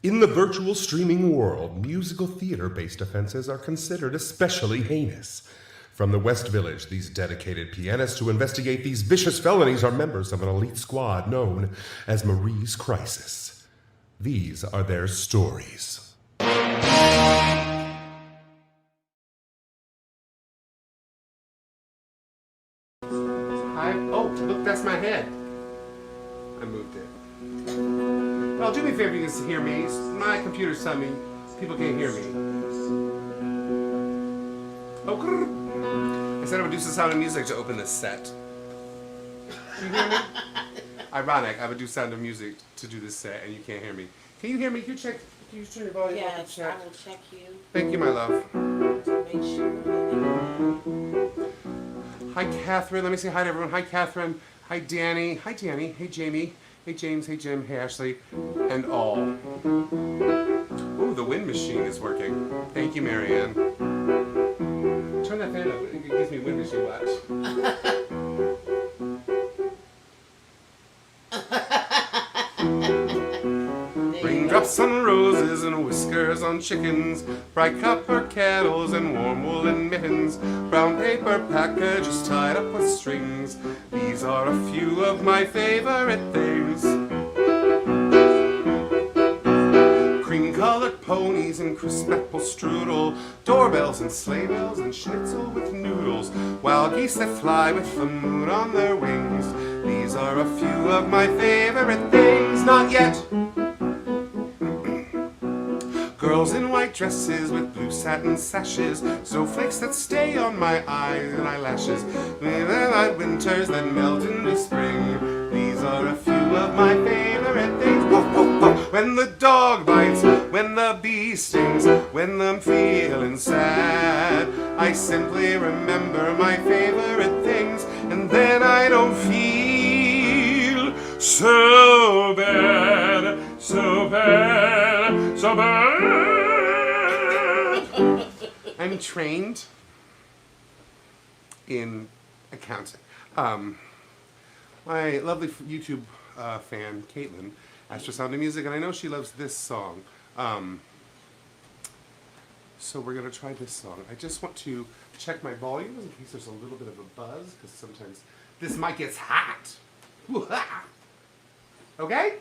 In the virtual streaming world, musical theater-based offenses are considered especially heinous. From the West Village, these dedicated pianists who investigate these vicious felonies are members of an elite squad known as Marie's Crisis. These are their stories. Oh, look, that's my head. I moved it. Well, do me a favor, you can hear me. My computer's telling me people can't hear me. Oh, I said I would do some Sound of Music to open this set. You hear me? Ironic, I would do Sound of Music to do this set, and you can't hear me. Can you hear me? Can you check? Can you turn your volume up and Yes, check? I will check you. Thank you, my love. To make sure. Hi, Catherine. Let me say hi to everyone. Hi, Catherine. Hi, Danny. Hi, Danny. Hey, Jamie. Hey, James. Hey, Jim. Hey, Ashley. And all. Ooh, the wind machine is working. Thank you, Marianne. Turn that fan up. It gives me wind machine watch. Raindrops on roses and whiskers on chickens, bright copper kettles and warm woolen mittens, brown paper packages tied up with strings. These are a few of my favorite things. Cream-colored ponies and crisp apple strudel, doorbells and sleigh bells and schnitzel with noodles, wild geese that fly with the moon on their wings. These are a few of my favorite things. Not yet. Girls in white dresses with blue satin sashes, snowflakes that stay on my eyes and eyelashes, like winters that melt into spring. These are a few of my favorite things. Woof, woof, woof. When the dog bites, when the bee stings, when I'm feeling sad, I simply remember my favorite things, and then I don't feel so bad, so bad, so bad. I'm trained in accounting. My lovely YouTube fan, Caitlin, asked for Sound of Music, and I know she loves this song. So we're going to try this song. I just want to check my volume in case there's a little bit of a buzz, because sometimes this mic gets hot. Okay?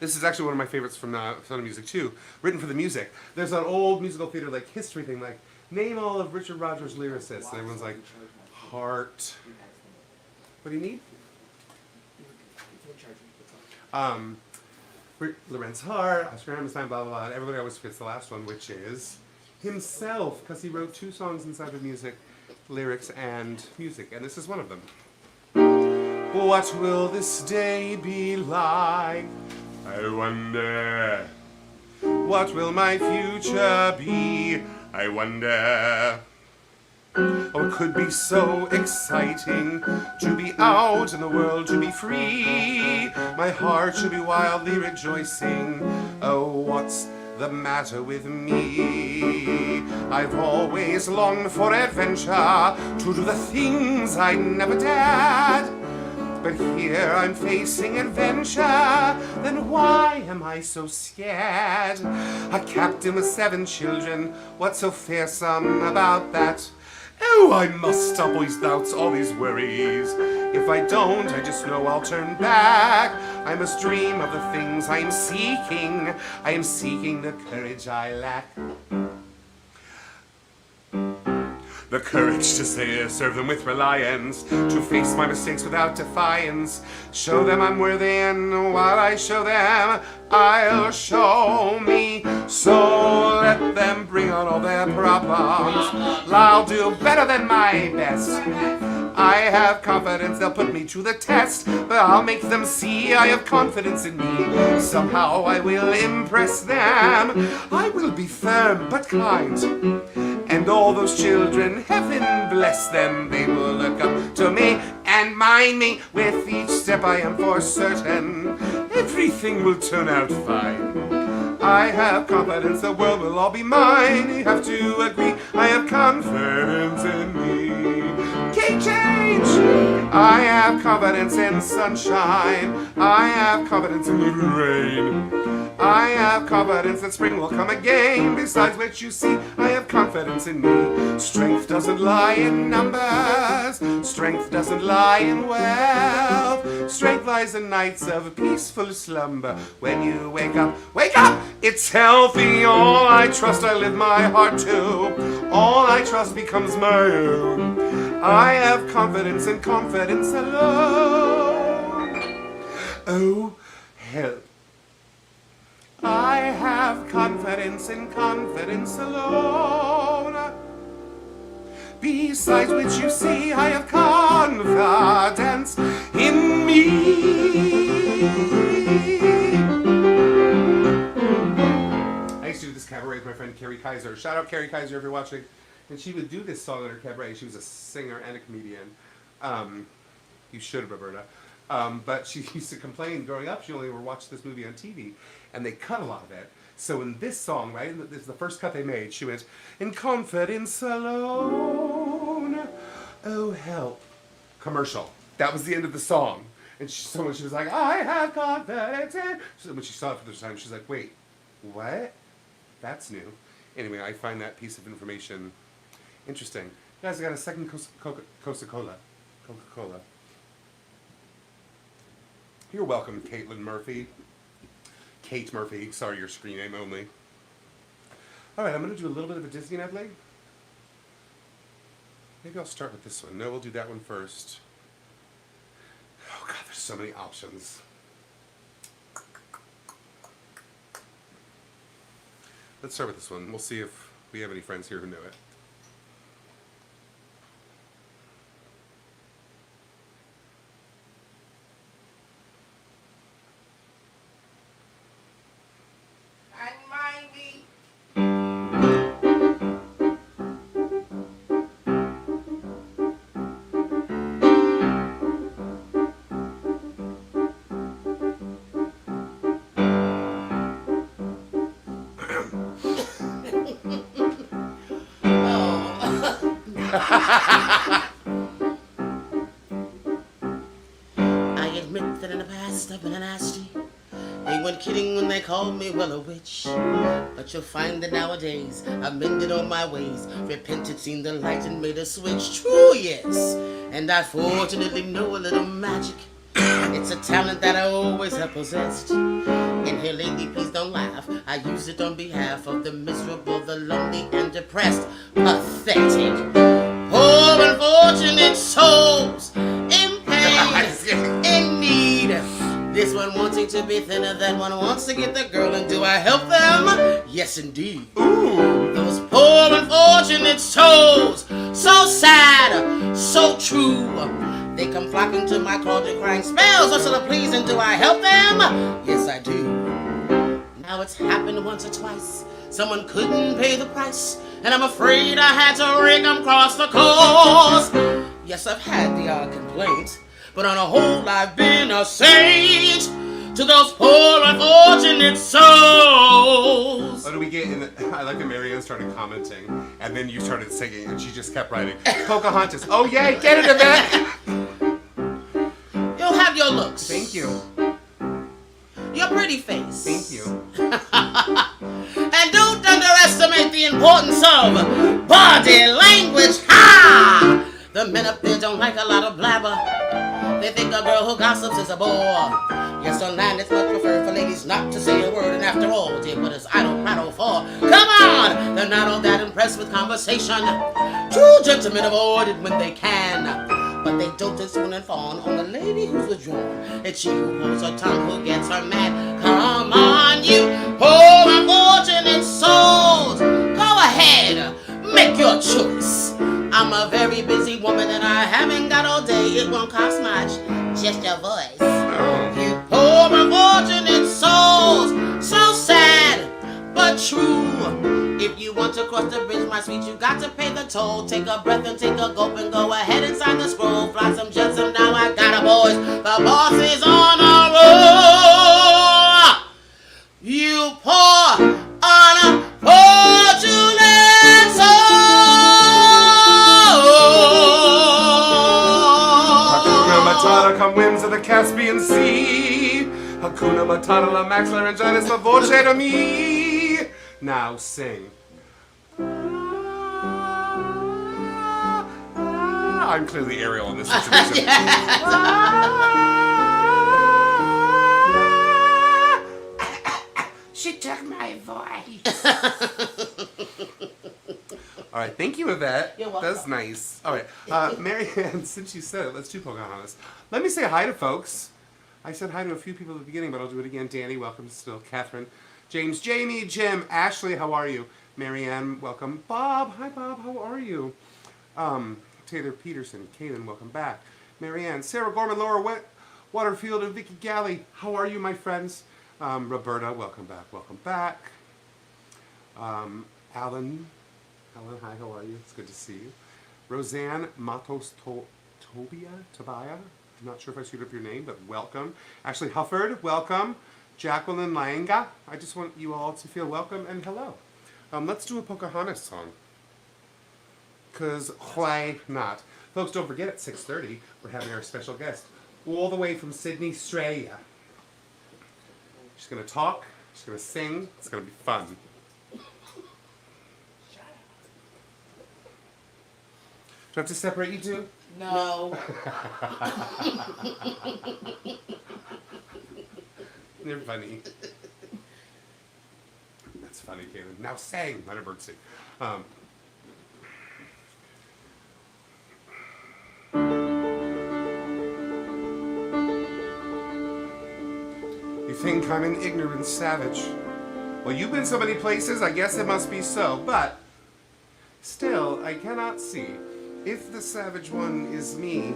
This is actually one of my favorites from Sound of Music too, written for the music. There's an old musical theater like history thing, like name all of Richard Rodgers' lyricists, and everyone's like, Heart. What do you need? Lorenz Hart, Oscar Hammerstein, blah, blah, blah. And everybody always forgets the last one, which is himself, because he wrote 2 songs in Sound of Music, lyrics and music, and this is one of them. What will this day be like? I wonder. What will my future be? I wonder. Oh, it could be so exciting to be out in the world, to be free. My heart should be wildly rejoicing. Oh, what's the matter with me? I've always longed for adventure, to do the things I never dared. But here I'm facing adventure, then why am I so scared? A captain with 7 children, what's so fearsome about that? Oh, I must stop all these doubts, all these worries. If I don't, I just know I'll turn back. I must dream of the things I am seeking. I am seeking the courage I lack. The courage to serve them with reliance, to face my mistakes without defiance, show them I'm worthy, and while I show them, I'll show me. So let them bring on all their problems. I'll do better than my best. I have confidence they'll put me to the test, but I'll make them see I have confidence in me. Somehow I will impress them. I will be firm but kind. And all those children, heaven bless them, they will look up to me and mind me. With each step I am for certain everything will turn out fine. I have confidence the world will all be mine. You have to agree, I have confidence in me. King change! I have confidence in sunshine. I have confidence in the rain. I have confidence that spring will come again. Besides which, you see, I have confidence in me. Strength doesn't lie in numbers. Strength doesn't lie in wealth. Strength lies in nights of peaceful slumber. When you wake up, it's healthy. All I trust, I live my heart to. All I trust becomes my own. I have confidence in confidence alone. Oh, help. I have confidence in confidence alone. Besides which, you see, I have confidence in me. I used to do this cabaret with my friend Carrie Kaiser. Shout out Carrie Kaiser if you're watching. And she would do this song in her cabaret. She was a singer and a comedian. You should, Roberta. But she used to complain growing up she only ever watched this movie on TV. And they cut a lot of it. So in this song, right, this is the first cut they made, she went, in confidence alone, oh help. Commercial. That was the end of the song. And so when she was like, I have confidence in... So when she saw it for the first time, she's like, wait, what? That's new. Anyway, I find that piece of information interesting. Guys, I got a second Coca-Cola. Coca-Cola. You're welcome, Caitlin Murphy. Kate Murphy. Sorry, your screen name only. All right, I'm going to do a little bit of a Disney medley. Maybe I'll start with this one. No, we'll do that one first. Oh, God, there's so many options. Let's start with this one. We'll see if we have any friends here who know it. I admit that in the past I've been a nasty. They weren't kidding when they called me, well, a witch. But you'll find that nowadays I've mended all my ways, repented, seen the light, and made a switch. True, yes. And I fortunately know a little magic. It's a talent that I always have possessed. And here lately, please don't laugh, I use it on behalf of the miserable, the lonely, and depressed. Pathetic. Poor unfortunate souls in pain, in need. This one wanting to be thinner, that one wants to get the girl, and do I help them? Yes, indeed. Ooh. Those poor unfortunate souls, so sad, so true. They come flocking to my cauldron crying spells, or so pleasing, do I help them? Yes, I do. Now it's happened once or twice. Someone couldn't pay the price, and I'm afraid I had to rig 'em cross the course. Yes, I've had the odd complaint, but on a whole I've been a saint to those poor unfortunate souls. What do we get in the... I like that Marianne started commenting, and then you started singing, and she just kept writing. Pocahontas. Oh, yay, get it, Yvette! You'll have your looks. Thank you. Your pretty face. Thank you. And don't underestimate the importance of body language. Ha! The men up there don't like a lot of blabber. They think a girl who gossips is a bore. Yes, on land it's much preferred for ladies not to say a word. And after all, dear, what is idle prattle for? Come on! They're not all that impressed with conversation. True gentlemen avoid it when they can. But they dote and swoon and fawn on the lady who's withdrawn. It's she who holds her tongue who gets her mad. Come on, you poor unfortunate souls. Go ahead, make your choice. I'm a very busy woman and I haven't got all day. It won't cost much, just your voice. You poor unfortunate souls, so sad but true. If you want to cross the bridge, my sweet, you got to pay the toll. Take a breath and take a gulp and go ahead and sign the scroll. Fly some jetsam, now I got a boys. The boss is on a roll. You poor unfortunate soul. Dracula, come whims of the Caspian Sea. Hakuna Matata, la max laryngitis, la voce de mi. Now sing. I'm clearly Ariel in this situation. She took my voice. All right, thank you, Yvette. You're welcome. That's nice. All right, Marianne, since you said it, let's do Pocahontas. Let me say hi to folks. I said hi to a few people at the beginning, but I'll do it again. Danny, welcome still. Catherine, James, Jamie, Jim, Ashley, how are you? Marianne, welcome. Bob, hi Bob, how are you? Taylor Peterson, Kaylin, welcome back. Marianne, Sarah Gorman, Laura Waterfield, and Vicky Galley, how are you, my friends? Roberta, welcome back, welcome back. Alan, hi, how are you? It's good to see you. Roseanne Matos Tobiah? I'm not sure if I screwed up your name, but welcome. Ashley Hufford, welcome. Jacqueline Langa, I just want you all to feel welcome and hello. Let's do a Pocahontas song. Because why not? Folks, don't forget at 6:30, we're having our special guest all the way from Sydney, Australia. She's going to talk, she's going to sing, it's going to be fun. Do I have to separate you two? No. They're funny. That's funny, Kaylin. Now sing. Let her bird sing. You think I'm an ignorant savage? Well, you've been so many places, I guess it must be so. But still, I cannot see. If the savage one is me,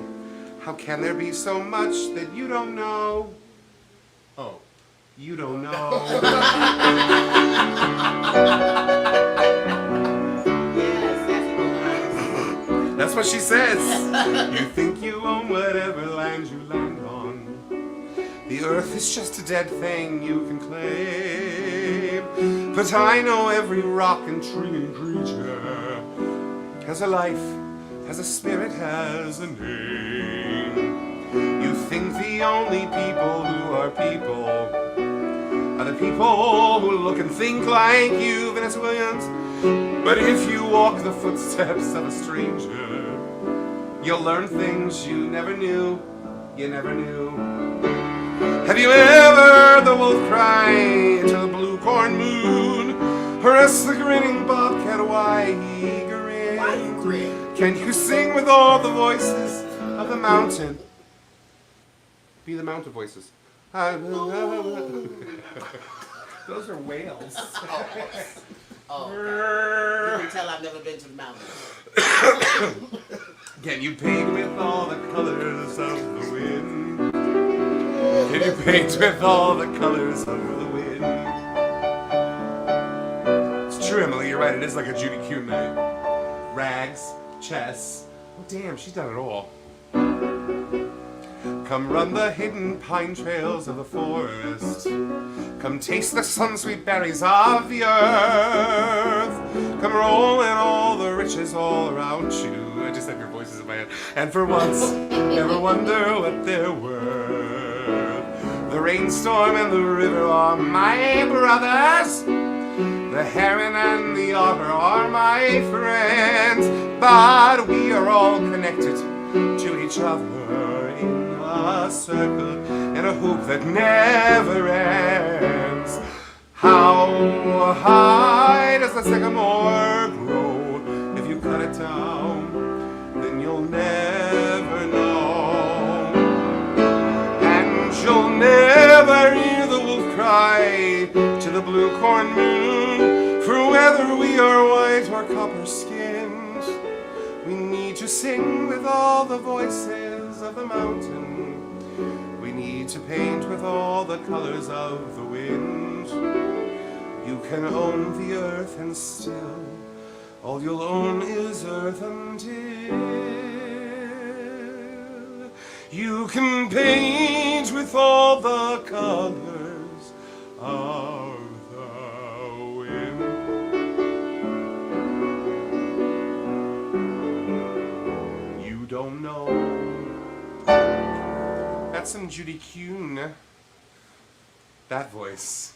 how can there be so much that you don't know? Oh, you don't know. That's what she says. You think you own whatever land you land on. The earth is just a dead thing you can claim. But I know every rock and tree and creature has a life, has a spirit, has a name. You think the only people who are people are the people who look and think like you, Vanessa Williams. But if you walk the footsteps of a stranger, you'll learn things you never knew, you never knew. Have you ever heard the wolf cry to the blue corn moon? Or ask the grinning bobcat why he grins? Why you grin? Can you sing with all the voices of the mountain? Be the mountain voices. Those are whales. Oh, okay. You can tell I've never been to the mountains. Can you paint with all the colors of the wind? Can you paint with all the colors of the wind? It's true, Emily, you're right. It is like a Judy Q night. Rags, chess. Oh, damn, she's done it all. Come run the hidden pine trails of the forest. Come taste the sun-sweet berries of the earth. Come roll in all the riches all around you. I just have your voices in my head. And for once, never wonder what they're worth. The rainstorm and the river are my brothers. The heron and the otter are my friends. But we are all connected to each other in a circle, in a hoop that never ends. How high does the sycamore grow? If you cut it down, then you'll never know. And you'll never hear the wolf cry to the blue corn moon. For whether we are white or copper skinned, we need to sing with all the voices of the mountain. We need to paint with all the colors of the wind. You can own the earth and still all you'll own is earth until you can paint with all the colors of the wind. You don't know. got some Judy Kuhn. That voice.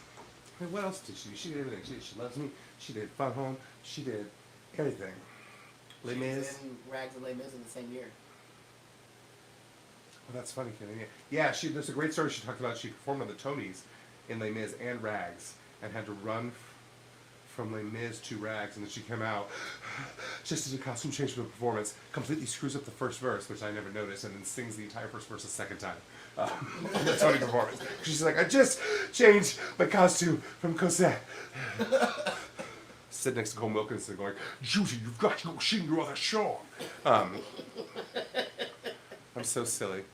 Wait, what else did she do? She did everything. She loves me. She did Fun Home. She did everything. Les Mis. She was in Rags and Les Mis in the same year. Oh, that's funny, Kenny. Yeah, there's a great story she talked about. She performed on the Tonys in Les Mis and Rags and had to run from Les Mis to Rags, and then she came out just as a costume change for the performance, completely screws up the first verse, which I never noticed, and then sings the entire first verse a second time on the Tony performance. She's like, I just changed my costume from Cosette. Sit next to Cole Wilkinson going, Judy, you've got to go sing your other song. I'm so silly.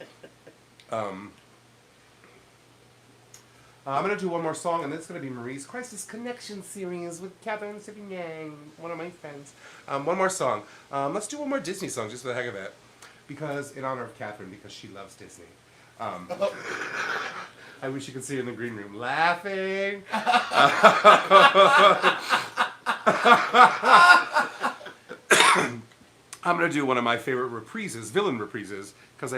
I'm going to do one more song, and it's going to be Marie's Crisis Connection series with Katherine Sivieng, one of my friends. One more song. Let's do one more Disney song, just for the heck of it. Because, in honor of Katherine, because she loves Disney. I wish you could see her in the green room laughing. I'm going to do one of my favorite reprises, villain reprises, because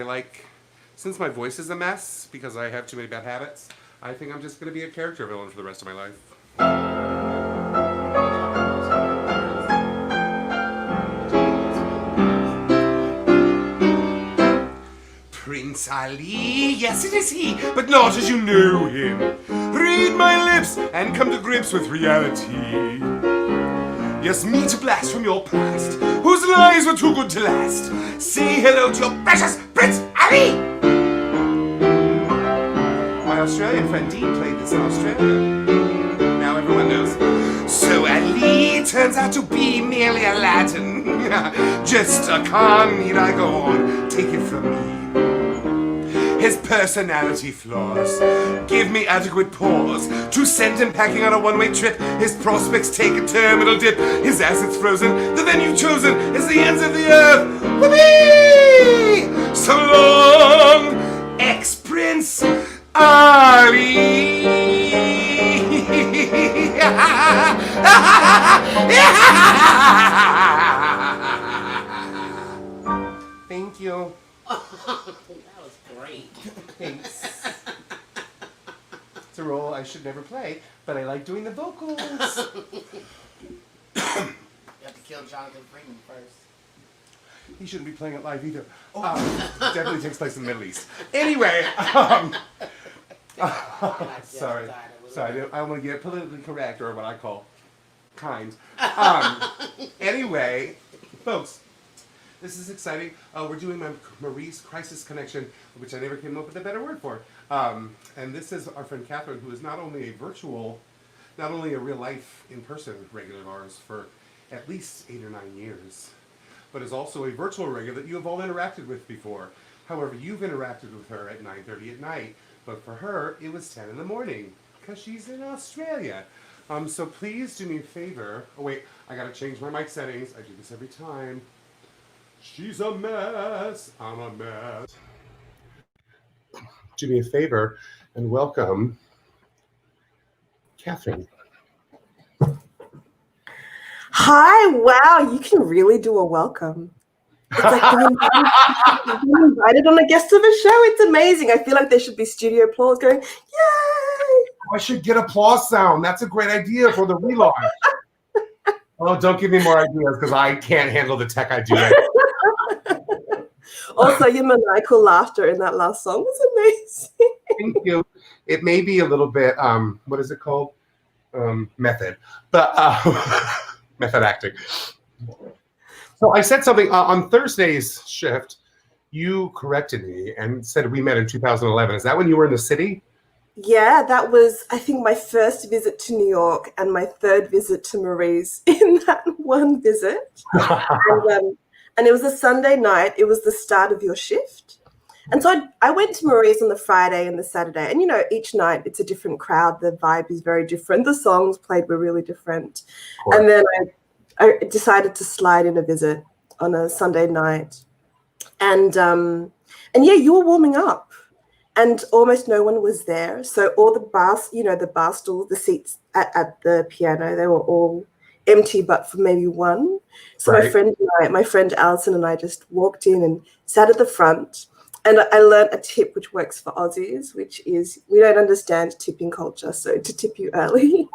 since my voice is a mess, because I have too many bad habits, I think I'm just going to be a character villain for the rest of my life. Prince Ali, yes it is he, but not as you know him. Read my lips and come to grips with reality. Yes, me to blast from your past, whose lies were too good to last. Say hello to your precious Prince Ali! My Australian friend Dean played this in Australia. Now everyone knows. So Ali turns out to be merely a Latin. Just a con, need I go on? Take it from me. His personality flaws give me adequate pause to send him packing on a one-way trip. His prospects take a terminal dip. His assets frozen. The venue chosen is the ends of the earth. Whoopee! So long, ex-Prince Ali. Thank you. That was great. Thanks. It's a role I should never play, but I like doing the vocals. You have to kill Jonathan Freeman first. He shouldn't be playing it live either. Definitely takes place in the Middle East. Anyway, sorry. I want to get politically correct, or what I call kind. Anyway, folks, this is exciting. We're doing my Marie's Crisis Connection, which I never came up with a better word for. And this is our friend Katherine, who is not only a real life, in-person regular of ours for at least 8 or 9 years, but is also a virtual regular that you have all interacted with before. However, you've interacted with her at 9:30 at night, but for her, it was 10 in the morning, because she's in Australia. So please do me a favor. Oh wait, I gotta change my mic settings. I do this every time. She's a mess. I'm a mess. Do me a favor and welcome Katherine. Hi, wow, you can really do a welcome. It's like being invited on a guest of a show. It's amazing. I feel like there should be studio applause going, yay! I should get applause sound. That's a great idea for the relaunch. Oh, don't give me more ideas because I can't handle the tech I do. Also, your maniacal laughter in that last song was amazing. Thank you. It may be a little bit, what is it called? Method. But method acting. So I said something on Thursday's shift. You corrected me and said we met in 2011. Is that when you were in the city? Yeah, that was, I think, my first visit to New York and my third visit to Marie's in that one visit. And it was a Sunday night. It was the start of your shift. And so I went to Marie's on the Friday and the Saturday. And, you know, each night it's a different crowd. The vibe is very different. The songs played were really different. And then I decided to slide in a visit on a Sunday night. And yeah, you were warming up. And almost no one was there. So all the bars, you know, the bar stools, the seats at the piano, they were all empty, but for maybe one. So my friend Alison and I just walked in and sat at the front. And I learned a tip which works for Aussies, which is we don't understand tipping culture. So to tip you early,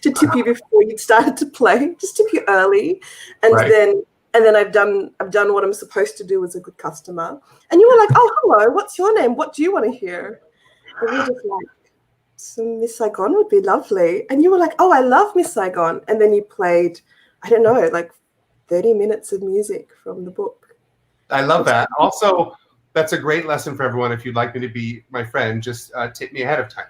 to tip you before you started to play, just tip you early, and Right. then I've done what I'm supposed to do as a good customer. And you were like, "Oh, hello, what's your name? What do you want to hear?" And we were just like, "Some Miss Saigon would be lovely." And you were like, "Oh, I love Miss Saigon." And then you played, I don't know, like 30 minutes of music from the book. I love that. Also, that's a great lesson for everyone. If you'd like me to be my friend, just tip me ahead of time.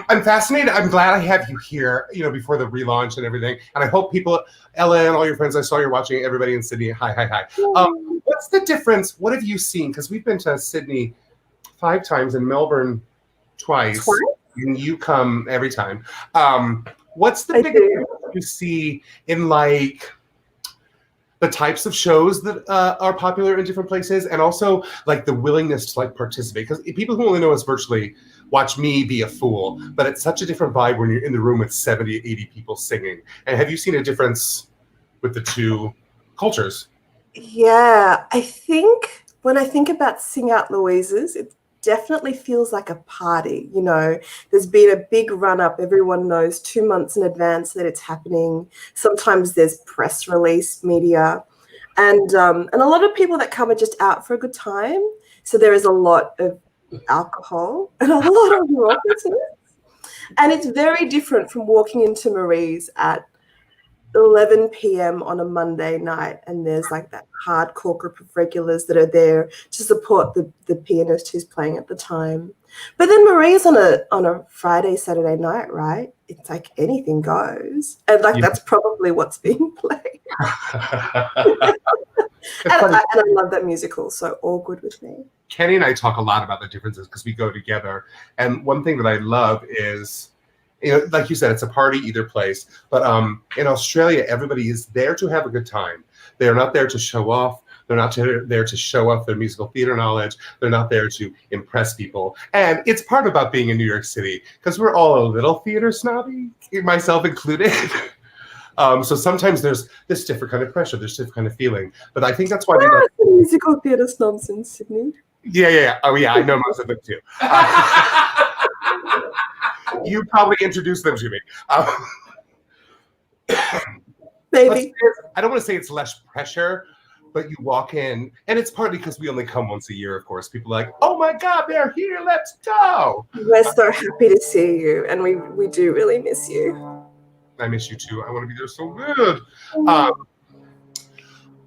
I'm fascinated. I'm glad I have you here, before the relaunch and everything. And I hope people, Ella and all your friends, I saw you're watching, everybody in Sydney. Hi. What's the difference? What have you seen? Because we've been to Sydney 5 times and Melbourne twice. And you come every time. What's the biggest difference you see in like the types of shows that are popular in different places, and also like the willingness to like participate? Because people who only know us virtually watch me be a fool, but it's such a different vibe when you're in the room with 70, 80 people singing. And have you seen a difference with the two cultures? Yeah, I think when I think about Sing Out Louise's, it definitely feels like a party. There's been a big run up. Everyone knows 2 months in advance that it's happening. Sometimes there's press release media, and a lot of people that come are just out for a good time. So there is a lot of alcohol and a lot of raucousness, and it's very different from walking into Marie's at 11 p.m. on a Monday night, and there's like that hardcore group of regulars that are there to support the pianist who's playing at the time. But then Marie's on a Friday, Saturday night, right? It's like anything goes, and like that's probably what's being played. and I love that musical, so all good with me. Kenny and I talk a lot about the differences because we go together, and one thing that I love is, like you said, it's a party either place. But in Australia, everybody is there to have a good time. They're not there to show off. They're not there to show off their musical theater knowledge. They're not there to impress people. And it's part about being in New York City, because we're all a little theater snobby, myself included. So sometimes there's this different kind of pressure, there's different kind of feeling. But I think that's why there are some musical theater snobs in Sydney. Yeah. Oh, yeah, I know most of them too. You probably introduced them to me. Maybe. I don't want to say it's less pressure, but you walk in, and it's partly because we only come once a year, of course. People are like, oh my God, they're here, let's go. We're so happy to see you, and we do really miss you. I miss you too. I want to be there so good.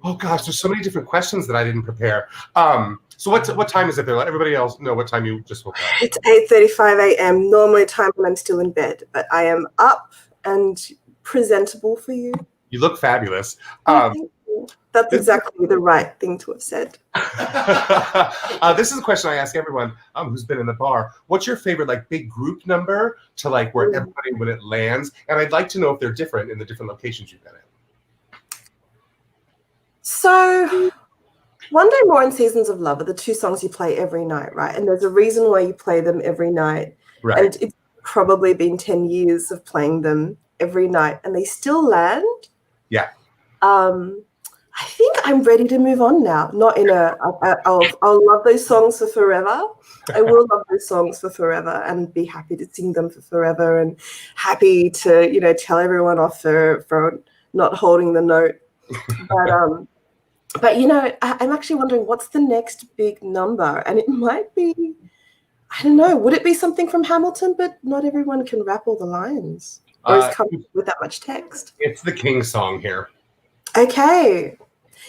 Oh gosh, there's so many different questions that I didn't prepare. So what time is it there? Let everybody else know what time you just woke up. It's 8:35 a.m. Normally a time when I'm still in bed, but I am up and presentable for you. You look fabulous. Thank you. That's exactly the right thing to have said. This is a question I ask everyone who's been in the bar. What's your favorite like big group number to like where everybody when it lands? And I'd like to know if they're different in the different locations you've been in. So, One Day More and Seasons of Love are the 2 songs you play every night, right? And there's a reason why you play them every night. Right. And it's probably been 10 years of playing them every night, and they still land. Yeah. I think I'm ready to move on now. Not in I'll love those songs for forever. I will love those songs for forever and be happy to sing them for forever, and happy to, tell everyone off for not holding the note. But I'm actually wondering what's the next big number, and it might be, I don't know, would it be something from Hamilton? But not everyone can rap all the lines or is coming with that much text. It's the King song here. Okay.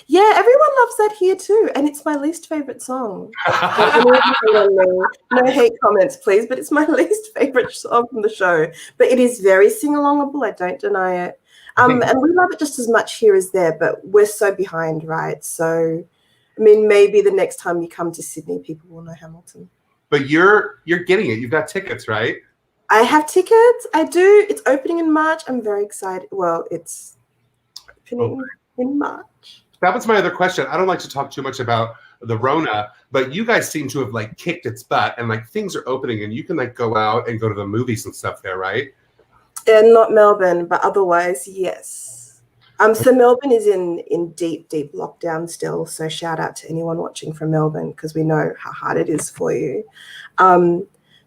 Yeah, everyone loves that here too, and it's my least favorite song. No hate comments, please, but it's my least favorite song from the show. But it is very sing-alongable, I don't deny it. And we love it just as much here as there, but we're so behind, right? So, I mean, maybe the next time you come to Sydney, people will know Hamilton. But you're getting it. You've got tickets, right? I have tickets. I do. It's opening in March. I'm very excited. Well, it's opening in March. That was my other question. I don't like to talk too much about the Rona, but you guys seem to have like kicked its butt, and like things are opening, and you can like go out and go to the movies and stuff there, right? And not Melbourne, but otherwise, yes. So Melbourne is in deep lockdown still. So shout out to anyone watching from Melbourne because we know how hard it is for you.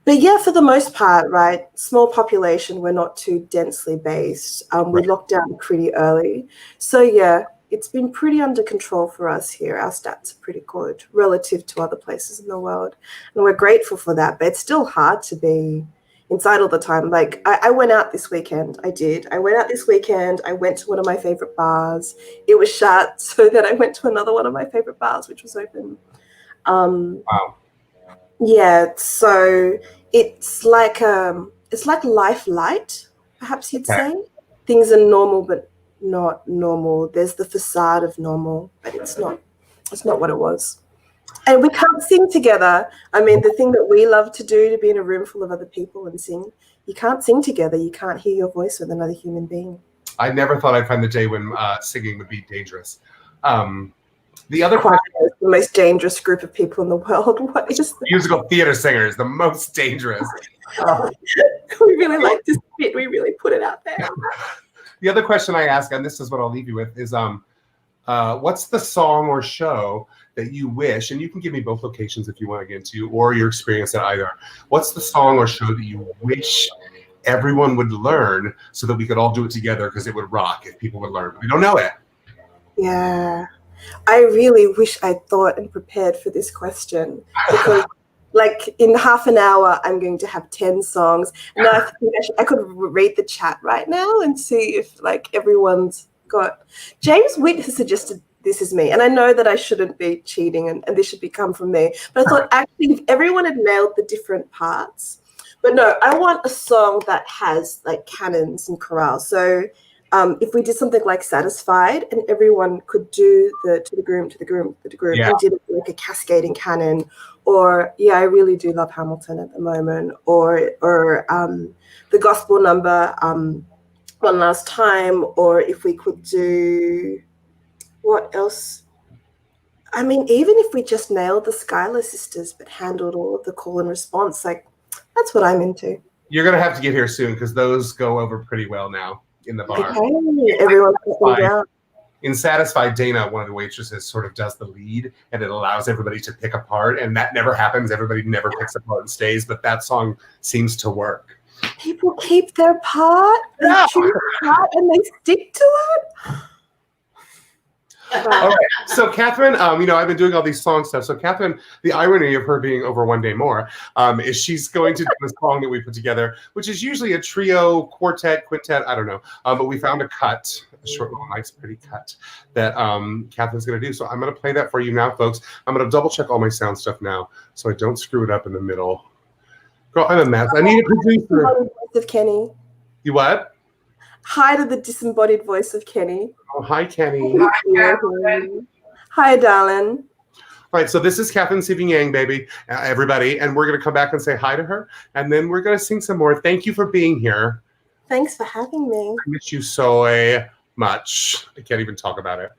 But yeah, for the most part, right, small population, we're not too densely based. We Right. locked down pretty early. So yeah, it's been pretty under control for us here. Our stats are pretty good relative to other places in the world. And we're grateful for that. But it's still hard to be inside all the time. Like I went out this weekend. I did. I went out this weekend. I went to one of my favorite bars. It was shut. So then I went to another one of my favorite bars, which was open. Wow. Yeah, so it's like life light, perhaps you'd Okay. say. Things are normal but not normal. There's the facade of normal, but it's not what it was. And we can't sing together. I mean, the thing that we love to do, to be in a room full of other people and sing, you can't sing together. You can't hear your voice with another human being. I never thought I'd find the day when singing would be dangerous. The other Choir question, is the most dangerous group of people in the world. What is that? musical theater singers, the most dangerous. We really like to spit. We really put it out there. The other question I ask, and this is what I'll leave you with, is what's the song or show that you wish, and you can give me both locations if you want to get into, or your experience at either. What's the song or show that you wish everyone would learn so that we could all do it together because it would rock if people would learn? We don't know it. Yeah. I really wish I'd thought and prepared for this question because, like, in half an hour, I'm going to have 10 songs. Now, I think I could read the chat right now and see if, like, everyone's got. James Witt has suggested This Is Me, and I know that I shouldn't be cheating and this should come from me. But I thought, actually, if everyone had nailed the different parts. But no, I want a song that has, like, cannons and chorales. So, if we did something like Satisfied and everyone could do the to the groom, Yeah. and did like a cascading canon, or yeah, I really do love Hamilton at the moment, or the gospel number, One Last Time, or if we could do what else? I mean, even if we just nailed the Schuyler sisters but handled all of the call and response, like that's what I'm into. You're going to have to get here soon because those go over pretty well now in the bar. Okay, everyone's looking down. In Satisfied, Dana, one of the waitresses, sort of does the lead, and it allows everybody to pick a part, and that never happens. Everybody never picks a part and stays, but that song seems to work. People keep their part, they choose a part, and they stick to it. All right. So Katherine, I've been doing all these song stuff. So Katherine, the irony of her being over One Day More is she's going to do a song that we put together, which is usually a trio, quartet, quintet, I don't know. But we found a short little nice pretty cut that Katherine's going to do. So I'm going to play that for you now, folks. I'm going to double check all my sound stuff now so I don't screw it up in the middle. Girl, I'm a mess. I need a producer. Voice of Kenny. You what? Hi to the disembodied voice of Kenny. Oh, hi, Kenny. Hi, darling. All right, so this is Katherine Sivieng, baby, everybody, and we're going to come back and say hi to her, and then we're going to sing some more. Thank you for being here. Thanks for having me. I miss you so much. I can't even talk about it.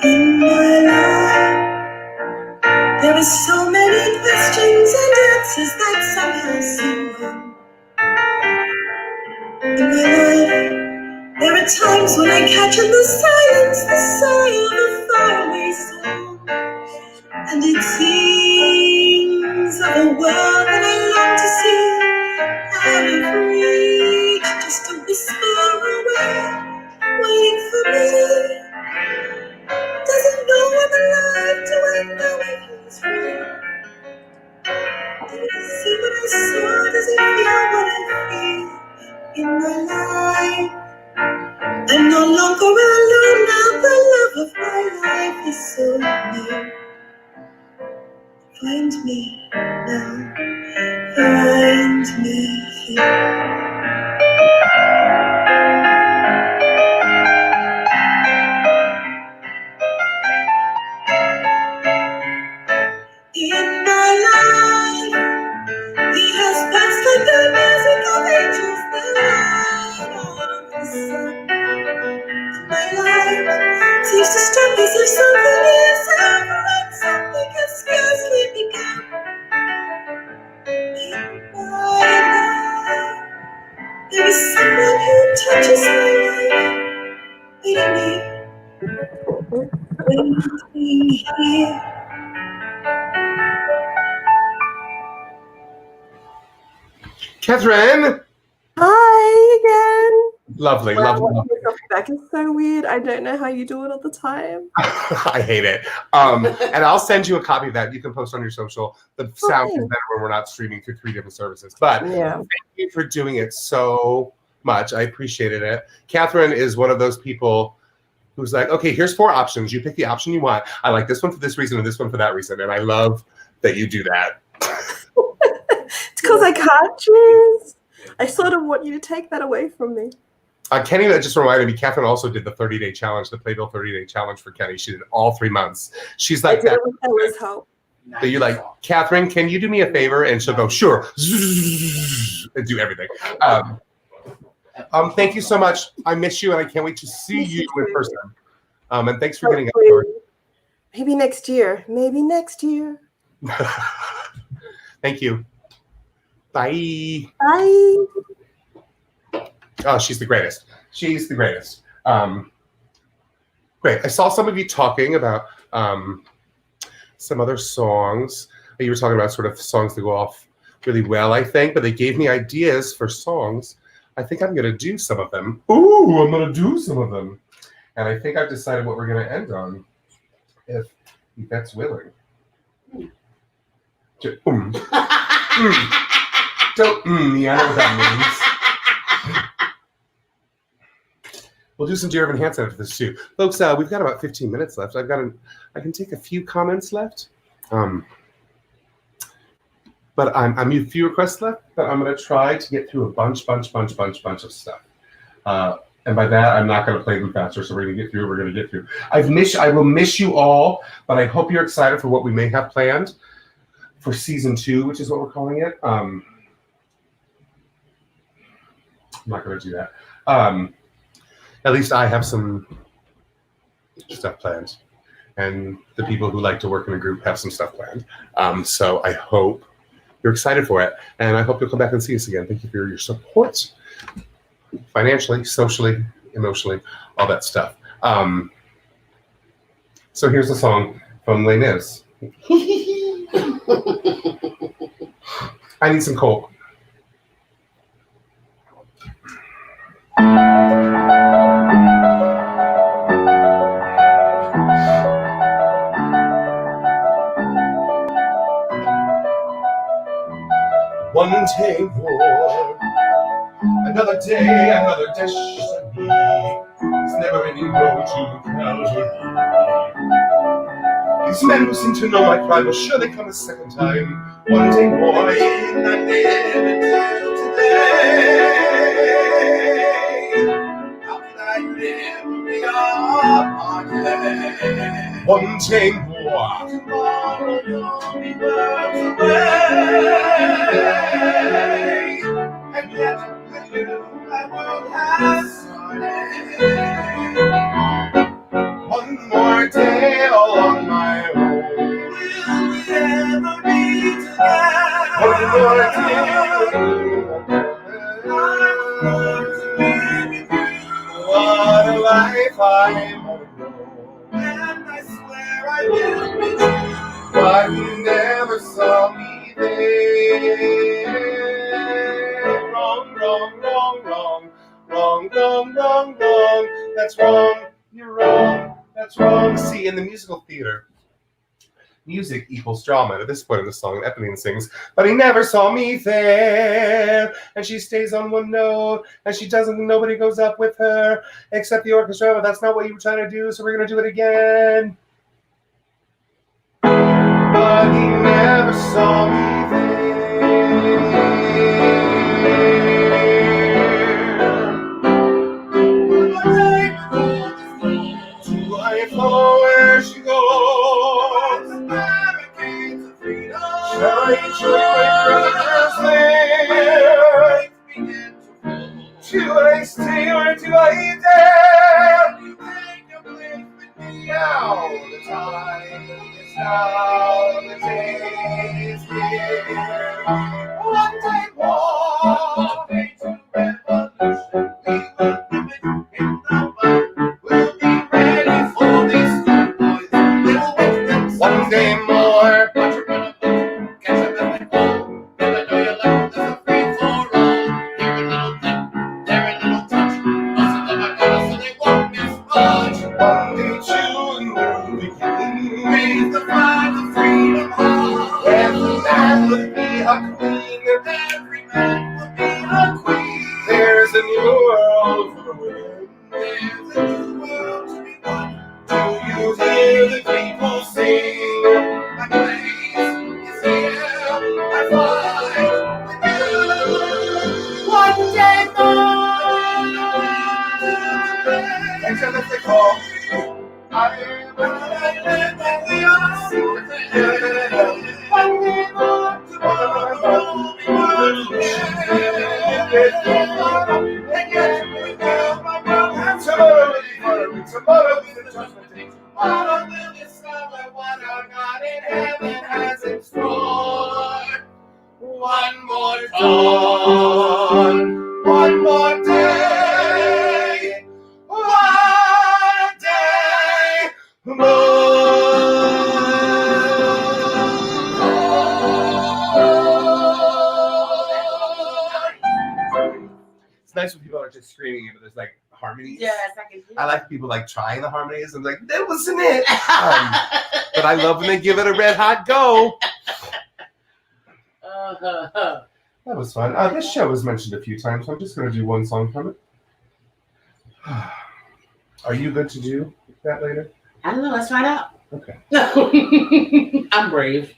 In my life, there are so many questions and answers that somehow seem wrong. In my life, there are times when I catch in the silence the sigh of a faraway song, and it seems of a world that I long to see out of reach, just a whisper away, waiting for me. Doesn't know I'm alive, do I know if he's real? Did he see what I saw? Does he feel what I feel in my life? I'm no longer alone now, the love of my life is so near. Find me now, find me here. In my life, he has passed like the music of heart seems to stop as if something is over and something can scarcely begun. Meanwhile, there is someone who touches my life, waiting here. Catherine! Hi again. Lovely, Wow, lovely, watching lovely. yourself back is so weird. I don't know how you do it all the time. I hate it. And I'll send you a copy of that. You can post on your social. The sound is Fine. better when we're not streaming through 3 different services. But Yeah. thank you for doing it so much. I appreciated it. Catherine is one of those people who's like, okay, here's 4 options. You pick the option you want. I like this one for this reason and this one for that reason. And I love that you do that. It's because I can't choose. I sort of want you to take that away from me. Kenny, that just reminded me, Catherine also did the 30-day challenge, the Playbill 30-day challenge for Kenny. She did all 3 months. She's I like did that. it with Ella's help. So you're like, Catherine, can you do me a favor? And she'll go, sure. And do everything. Thank you so much. I miss you, and I can't wait to see you in person. And thanks for getting up. Maybe next year. Maybe next year. Thank you. Bye. Bye. Oh, she's the greatest. She's the greatest. Great. I saw some of you talking about some other songs. You were talking about sort of songs that go off really well, I think, but they gave me ideas for songs. I think I'm going to do some of them. Ooh, I'm going to do some of them. And I think I've decided what we're going to end on, if Yvette's willing. Don't, yeah, I know what that means. We'll do some Dear Evan Hansen after this too. Folks, we've got about 15 minutes left. I can take a few comments left. But I'm a few requests left, but I'm going to try to get through a bunch of stuff. And by that, I'm not going to play them faster, so we're going to get through. We're going to get through. I will miss you all, but I hope you're excited for what we may have planned for season 2, which is what we're calling it. I'm not going to do that. At least I have some stuff planned, and the people who like to work in a group have some stuff planned. So I hope you're excited for it, and I hope you'll come back and see us again. Thank you for your support, financially, socially, emotionally, all that stuff. So here's a song from Les Mis. I need some Coke. One day more, another day, another destiny. There's never any road to Calvary. These men who seem to know my crime will surely come a second time. One day more, and I live until today. How can I live beyond my day? One day more. Tomorrow you'll be worlds away. And yet with you my world has started. One more day all on my own. Will we ever be together? One more day. I want to be with you. What a life I'm on. And I swear I will be true. But you never saw me there. Wrong, wrong, wrong, wrong. Wrong, wrong, wrong, wrong. That's wrong. You're wrong. That's wrong. See, in the musical theater, music equals drama. At this point in the song, Eponine sings, but he never saw me there. And she stays on one note, and she doesn't, nobody goes up with her, except the orchestra, but that's not what you were trying to do, so we're going to do it again. But he never saw me there. Do I follow where she goes? The barricades of freedom. Shall I join my brothers there? Do I stay or do I dare? You take your now the day is here. One day more, day to revolution. We will nip it in the bud. We'll be ready for these good boys. We'll make them one day more. But you're gonna catch a bit cold. Never know your life is a free for all. Here a little dip, there a little touch. Most of them are gonna so they won't miss much. One day too, new beginning. Raise the flag of freedom high. Every man would be a queen, and every man would be a queen. There's a new world for the women. There's a new world to be won. Do you hear the people sing? My place is here. I fight with you. One day more. And so let's call. I am and we are together. One day more tomorrow we will be and yet we will my world and tomorrow be the judgment day. Tomorrow we'll discover what our God in heaven has in store. One more dawn, one more day, one day It's nice when people are just screaming it, but there's like harmonies. Yes, I can hear I like people like trying the harmonies. I'm like, that wasn't it. But I love when they give it a red hot go. That was fun. This show was mentioned a few times, so I'm just going to do one song from it. Are you good to do that later? I don't know. Let's find out. Okay. I'm brave.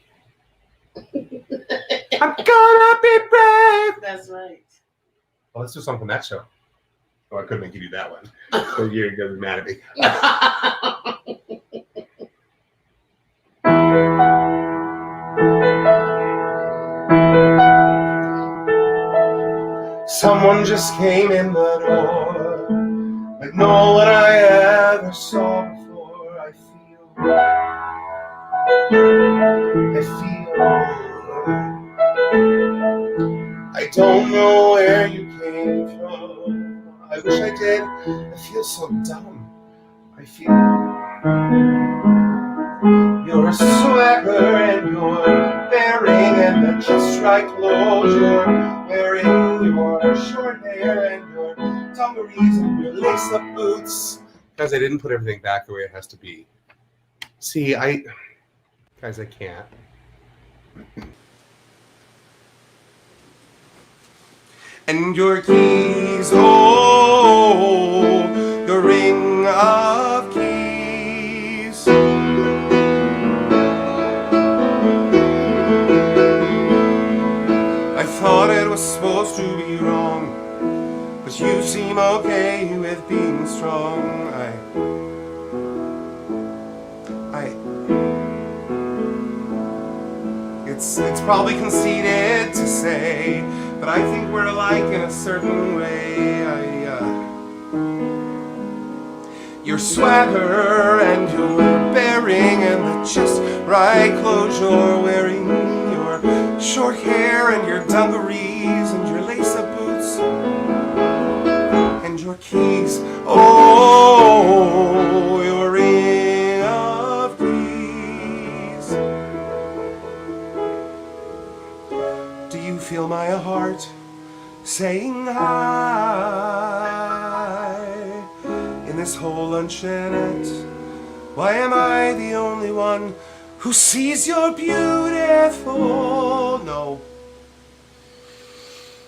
I'm gonna be brave. That's right. Well, let's do something from that show. Oh, I could make you do that one. So you're going to be mad at me. Someone just came in the door, like no one I ever saw before. I don't know where you came from. I wish I did. I feel so dumb. I feel your swagger and your bearing and the just right clothes you're wearing, your short hair and your dungarees and your lace-up boots. Guys, I didn't put everything back the way it has to be. See, guys, I can't. And your keys, oh, your ring of keys. I thought it was supposed to be wrong, but you seem okay with being strong. It's probably conceited to say, but I think we're alike in a certain way. Your swagger and your bearing and the just right clothes you're wearing, your short hair and your dungarees and your lace-up boots and your keys, oh, your ring of keys. Do you feel my heart saying hi in this whole luncheonette? Why am I the only one who sees you're beautiful? No.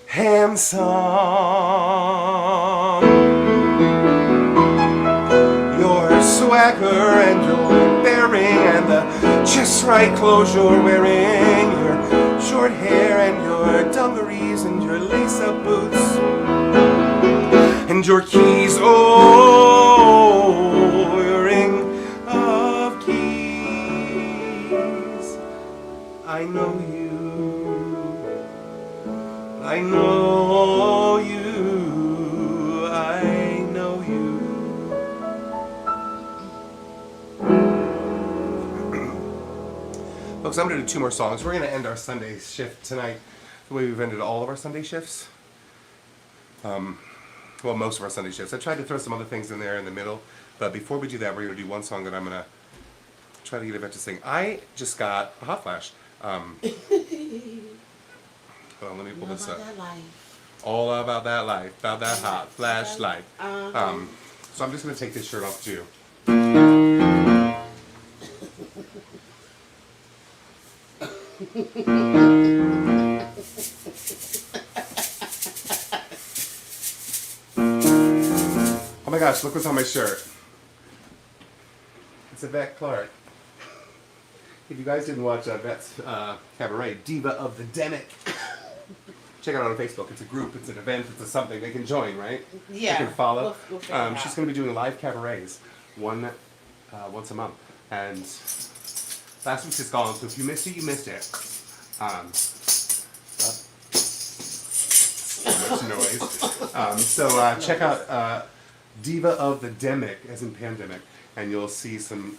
Handsome. Your swagger and your bearing and the just right clothes you're wearing, your short hair and your dungarees and your lace-up boots and your keys, oh, your ring of keys. I know you. I know you. I know you. Folks, I'm going to do 2 more songs. We're going to end our Sunday shift tonight the way we've ended all of our Sunday shifts. Well, most of our Sunday shifts. I tried to throw some other things in there in the middle, but before we do that, we're going to do one song that I'm going to try to get Yvette to sing. I just got a hot flash. Hold on, let me pull this up. All about that life, about that hot flash life. So I'm just going to take this shirt off too. Oh my gosh, look what's on my shirt. It's Yvette Clarke. If you guys didn't watch Yvette's cabaret, Diva of the Demic, check it out on Facebook. It's a group, it's an event, it's a something. They can join, right? Yeah. They can follow. We'll figure it out. She's going to be doing live cabarets once a month. And last week's is gone, so if you missed it, you missed it. So much noise. So check out Diva of the Demic, as in pandemic, and you'll see some,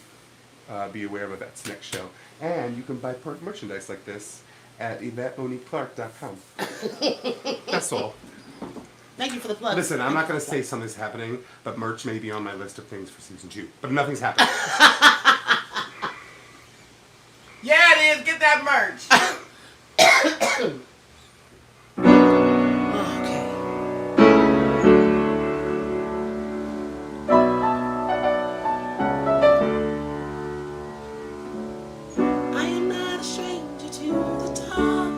be aware of Yvette's next show. And you can buy merchandise like this at YvetteMoniqueClarke.com. That's all. Thank you for the plug. Listen, I'm not going to say something's happening, but merch may be on my list of things for season 2. But nothing's happening. Yeah, it is. Get that merch. Okay. I am not a stranger to the talk.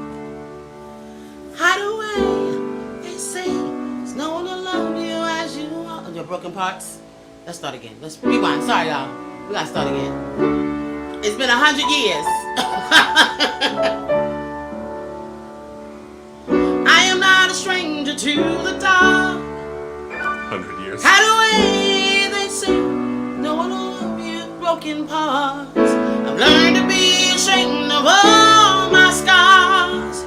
Hide away, they say. There's no one to love you as you are. Your broken parts. Let's start again. Let's rewind. Sorry, y'all. We gotta start again. It's been 100 years. I am not a stranger to the dark. 100 years. Hide away, they say. No one will love you, broken parts. I've learned to be ashamed of all my scars.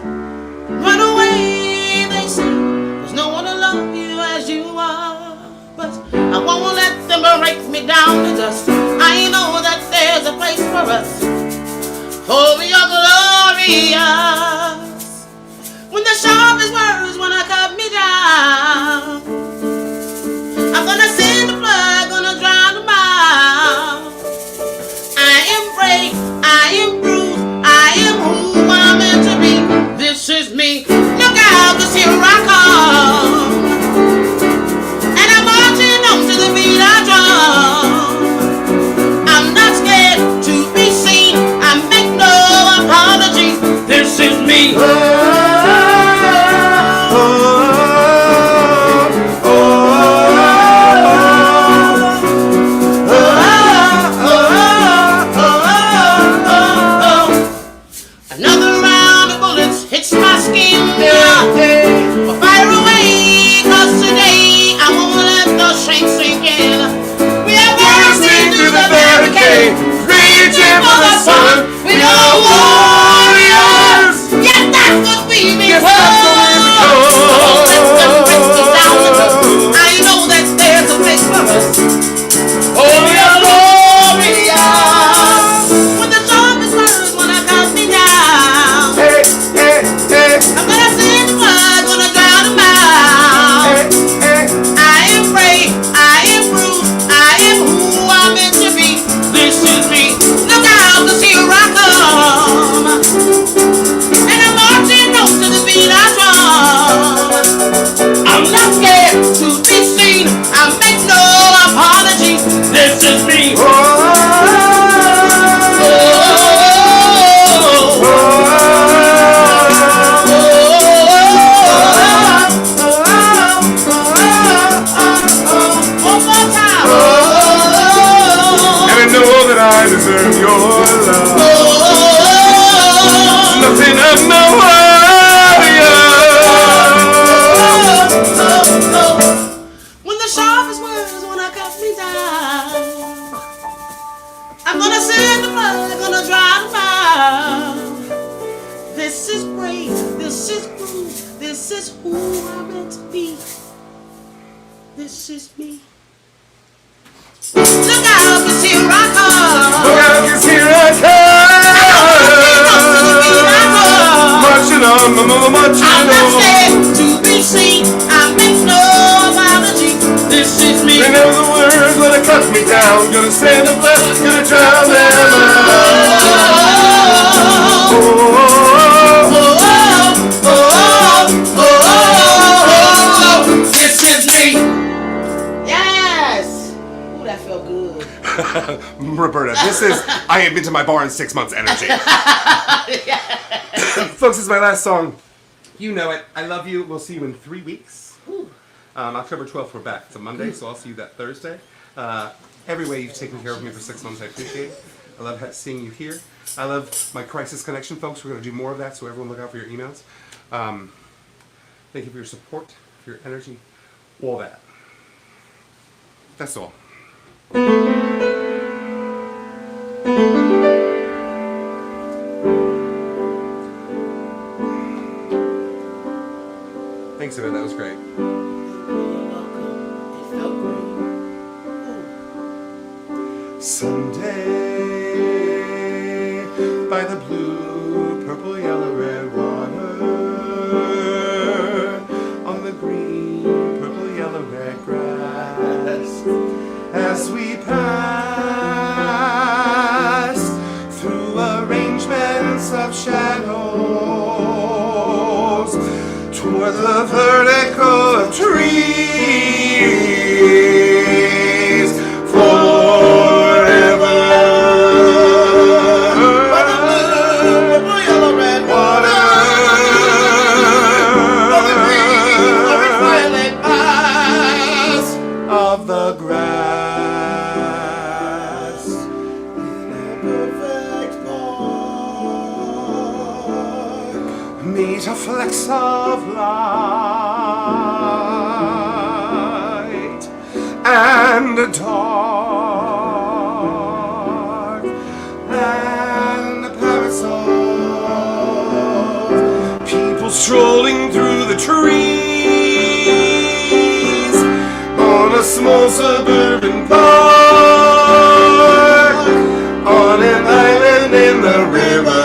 Run away, they say. There's no one to love you as you are. But I won't let them break me down to dust. I know that there's a place for us. Oh, we are glorious. When the sharpest words wanna cut me down, I'm gonna send the flood, gonna drown them out. I am brave, I am bruised, I am who I'm meant to be. This is me. Look out, 'cause here I come. And I'm marching on to the beat I drum. I'm not scared to be seen. I make no apologies. This is me. Another round of bullets hits my skin. But fire away, 'cause today I won't let the shame sink in. We are bursting through the barricade, reaching for the sun. We are warriors. Yes, that's what we become. Oh, let them break us down. I know that there's a place for us. Oh, we are glorious. When the sharpest words wanna cut me down, Hey, hey, hey, I'm gonna send the blood, gonna drown them out. hey, hey. I am brave, I am bruised, I am who I'm meant to be. This is me. Look out, 'cause here I come. And I'm marching on to the beat I drum. I'm not scared to be seen. I make no apologies. This is me. One more time. And I know that I deserve your love. Nothing of no warrior. When the sharpest words wanna cut me down, I'm gonna send the blood, gonna drown them out. This is brave, this is bruised, this is who I'm meant to be. This is me. Look out, 'cause here I come. Look out, 'cause here I come. What you I'm not know? scared to be seen. I make no apology. This is me. They know the words when it cut me down. Gonna send them back, gonna drown them out. This is me. Yes. Ooh, that felt good. Roberta, this is I ain't been to my bar in 6 months energy. Folks, this is my last song. You know it. I love you. We'll see you in 3 weeks. October 12th, we're back. It's a Monday, so I'll see you that Thursday. Every way you've taken care of me for 6 months, I appreciate it. I love seeing you here. I love my crisis connection, folks. We're going to do more of that, so everyone look out for your emails. Thank you for your support, for your energy, all that. That's all. Thanks, Eva. That was great. You're welcome. It felt great. Someday, by the blue, purple, yellow, red water, on the green, purple, yellow, red grass, as we pass through arrangements of shadows toward the vertical of trees forever. By the blue, purple, yellow, red water, on the green, orange, violet paths of the grass in a perfect park. Meet a flecks of light and dark and parasols, people strolling through the trees on a small suburban park on an island in the river.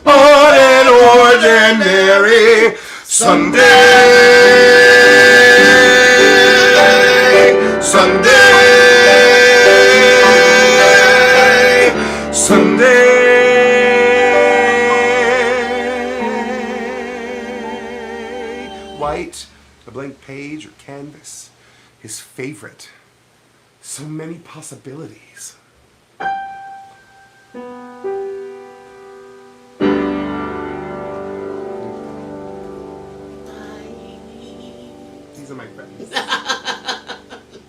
On an ordinary Sunday, White, a blank page or canvas, his favorite. So many possibilities. These are my friends.